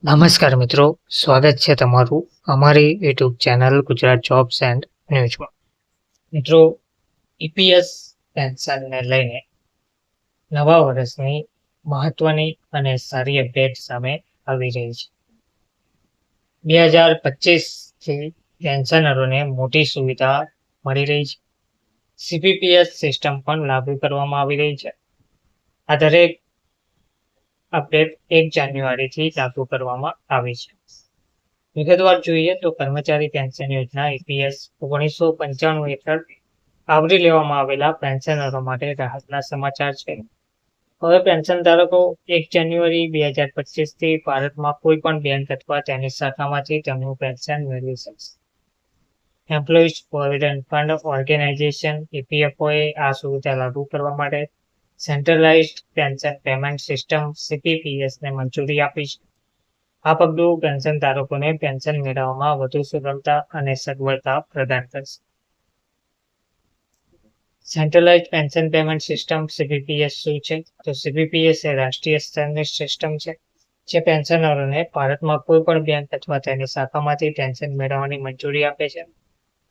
નમસ્કાર મિત્રો, સ્વાગત છે તમારું અમારી YouTube channel Gujarat jobs and ન્યૂઝમાં. મિત્રો, ઈપીએસ પેન્શનને લઈને નવા વર્ષની મહત્વની અને સારી અપડેટ સામે આવી રહી છે. 2025થી પેન્શનરોને મોટી સુવિધા મળી રહી છે. સીપીપીએસ સિસ્ટમ પણ લાગુ કરવામાં આવી રહી છે. આ દરેક અપડેટ 1 જાન્યુઆરીથી લાગુ કરવામાં આવી છે. વિગતવાર જોઈએ તો કર્મચારી પેન્શન યોજના ઈપીએસ 1995 હેઠળ આવરી લેવામાં આવેલા પેન્શનરો માટે રાહતના સમાચાર છે. હવે પેન્શન ધારકો 1 જાન્યુઆરી 2025થી ભારતમાં કોઈ પણ બેંક અથવા તેની શાખામાંથી તેમનું પેન્શન મેળવી શકશે. એમ્પ્લોઈઝ પ્રોવિડન્ટ ફંડ ઓર્ગેનાઇઝેશન ઈપીએફઓએ આ સુવિધા લાગુ કરવા માટે સેન્ટ્રલાઇઝ્ડ પેન્શન પેમેન્ટ સિસ્ટમ સીપીપીએસને મંજૂરી આપી છે. આ પગલું પેન્શન ધારકોને પેન્શન મેળવવામાં વધુ સરળતા અને સગવડતા પ્રદાન કરશે. સેન્ટ્રલાઇઝ્ડ પેન્શન પેમેન્ટ સિસ્ટમ સીપીપીએસ શું છે? તો સીપીપીએસ એ રાષ્ટ્રીય સ્તરની સિસ્ટમ છે જે પેન્શનરોને ભારતમાં કોઈ પણ બેંક અથવા તેની શાખામાંથી પેન્શન મેળવવાની મંજૂરી આપે છે.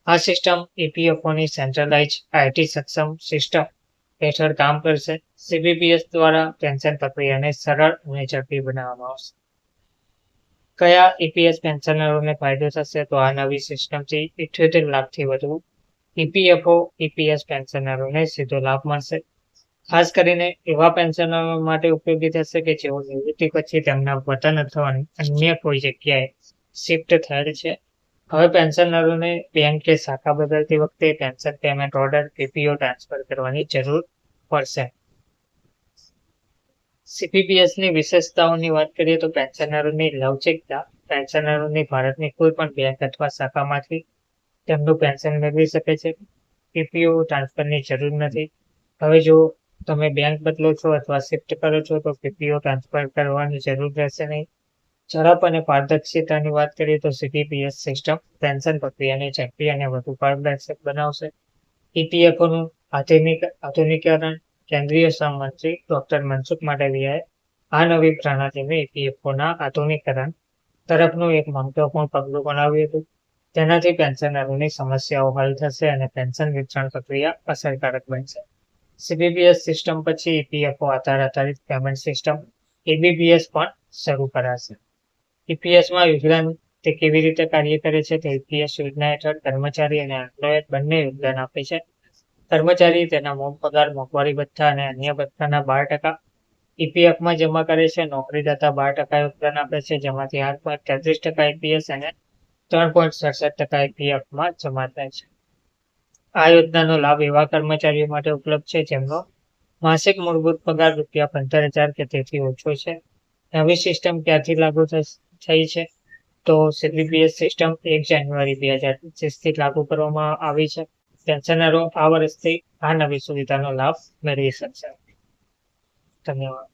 આ સિસ્ટમ ઈપીએફઓની સેન્ટ્રલાઇઝ્ડ આઈટી સક્ષમ સિસ્ટમ હેઠળ કામ કરશે. સીપીપીએસ દ્વારા પેન્શન પ્રક્રિયાને સરળ અને ઝડપી બનાવવામાં આવશે. કયા ઈપીએસ પેન્શનરોને ફાયદો થશે? તો આ નવી સિસ્ટમથી 78 લાખથી વધુ ઈપીએફઓ ઈપીએસ પેન્શનરોને સીધો લાભ મળશે. ખાસ કરીને એવા પેન્શનરો માટે ઉપયોગી થશે કે જેઓ નિવૃત્તિ પછી તેમના વતન અથવા અન્ય કોઈ જગ્યાએ શિફ્ટ થયેલ છે. હવે પેન્શનરોને બેંક કે શાખા બદલતી વખતે pension payment order PPO transfer કરવાની જરૂર પડશે. સીપીપીએસની વિશેષતાઓની વાત કરીએ તો પેન્શનરોની લવચિકતા. પેન્શનરોની ભારતની કોઈ પણ બેંક અથવા શાખામાંથી તેમનું પેન્શન મેળવી શકે છે. પીપીઓ ટ્રાન્સફરની જરૂર નથી. હવે જો તમે બેંક બદલો છો અથવા શિફ્ટ કરો છો તો પીપીઓ ટ્રાન્સફર કરવાની જરૂર રહેશે નહીં. ઝડપ અને પારદર્શિતાની વાત કરીએ તો સીપીપીએસ સિસ્ટમ પેન્શન પ્રક્રિયાને ઝડપી અને વધુ પારદર્શક બનાવશે. ઈપીએફઓનું આધુનિકીકરણ. કેન્દ્રીય સહમંત્રી ડોક્ટર મનસુખ માંડવિયાએ આ નવી પ્રણાલીને ઈપીએફઓના આધુનિકીકરણ તરફનું એક મહત્વપૂર્ણ પગલું ગણાવ્યું હતું. તેનાથી પેન્શનરોની સમસ્યાઓ હલ થશે અને પેન્શન વિતરણ પ્રક્રિયા અસરકારક બનશે. સીપીપીએસ સિસ્ટમ પછી ઈપીએફઓ આધારિત પેમેન્ટ સિસ્ટમ એબીપીએસ પણ શરૂ કરાશે. ઈપીએસમાં યોગદાન તે કેવી રીતે કાર્ય કરે છે? તો ઈપીએસ યોજના હેઠળ કર્મચારી અને એમ્પ્લોયર બંને યોગદાન આપે છે. કર્મચારી તેના મૂળ પગાર, મોંઘવારી ભથ્થા અને અન્ય ભથ્થાના 12% ઈપીએફમાં જમા કરે છે. નોકરીદાતા 12% યોગદાન આપે છે, જેમાંથી 8.33% ઈપીએસ અને 3.67% ઈપીએફમાં જમા થાય છે. આ યોજનાનો લાભ એવા કર્મચારીઓ માટે ઉપલબ્ધ છે જેમનો માસિક મૂળભૂત પગાર ₹15,000 કે તેથી ઓછો છે. નવી સિસ્ટમ ક્યારથી લાગુ થઈ છે? તો સીપીપીએસ સિસ્ટમ 1 જાન્યુઆરી 2025થી લાગુ કરવામાં આવી છે. પેન્શનરો આ વર્ષથી આ નવી સુવિધાનો લાભ મેળવી શકશે. ધન્યવાદ.